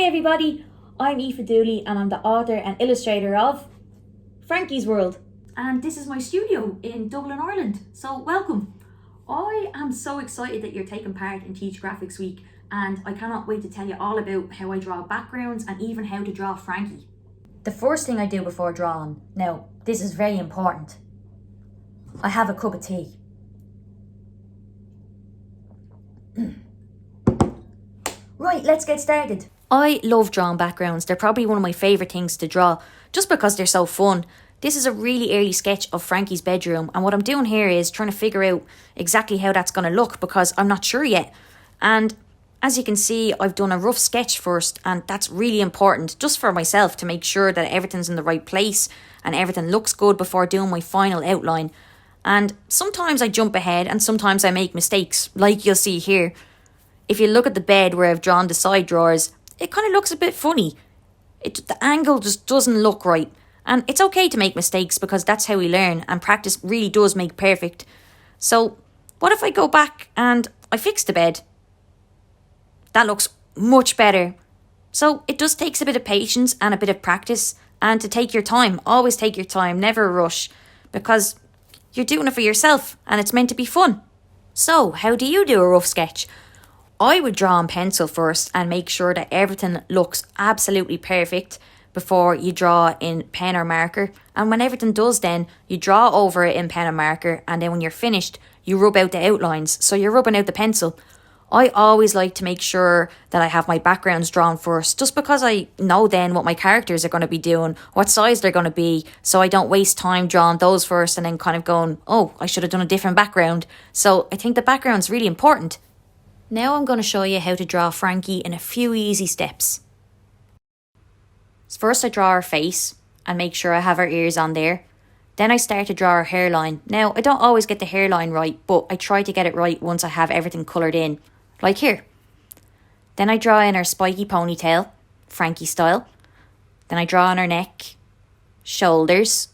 everybody, I'm Aoife Dooley and I'm the author and illustrator of FRANKIE'S WORLD. And this is my studio in Dublin, Ireland. So welcome. I am so excited that you're taking part in Teach Graphics Week, and I cannot wait to tell you all about how I draw backgrounds and even how to draw Frankie. The first thing I do before drawing, now this is very important, I have a cup of tea. Right, let's get started. I love drawing backgrounds. They're probably one of my favourite things to draw, just because they're so fun. This is a really early sketch of Frankie's bedroom, and what I'm doing here is trying to figure out exactly how that's going to look, because I'm not sure yet. And as you can see, I've done a rough sketch first, and that's really important just for myself to make sure that everything's in the right place and everything looks good before doing my final outline. And sometimes I jump ahead and sometimes I make mistakes, like you'll see here. If you look at the bed where I've drawn the side drawers, it kind of looks a bit funny. The angle just doesn't look right. And it's okay to make mistakes, because that's how we learn, and practice really does make perfect. So what if I go back and I fix the bed? That looks much better. So it just takes a bit of patience and a bit of practice, and to take your time. Always take your time, never rush, because you're doing it for yourself and it's meant to be fun. So how do you do a rough sketch? I would draw in pencil first and make sure that everything looks absolutely perfect before you draw in pen or marker. And when everything does, then you draw over it in pen and marker, and then when you're finished, you rub out the outlines. So you're rubbing out the pencil. I always like to make sure that I have my backgrounds drawn first, just because I know then what my characters are going to be doing, what size they're going to be, so I don't waste time drawing those first and then kind of going, oh, I should have done a different background. So I think the background's really important. Now I'm going to show you how to draw Frankie in a few easy steps. First I draw her face and make sure I have her ears on there. Then I start to draw her hairline. Now I don't always get the hairline right, but I try to get it right once I have everything coloured in, like here. Then I draw in her spiky ponytail, Frankie style. Then I draw on her neck, shoulders.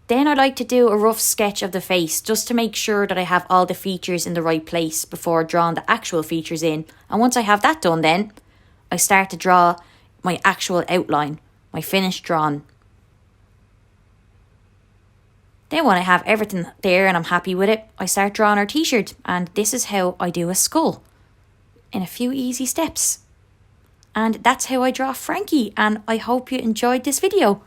Then I like to do a rough sketch of the face, just to make sure that I have all the features in the right place before drawing the actual features in. And once I have that done, then I start to draw my actual outline, my finished drawing. Then when I have everything there and I'm happy with it, I start drawing our t-shirt, and this is how I do a skull in a few easy steps. And that's how I draw Frankie, and I hope you enjoyed this video.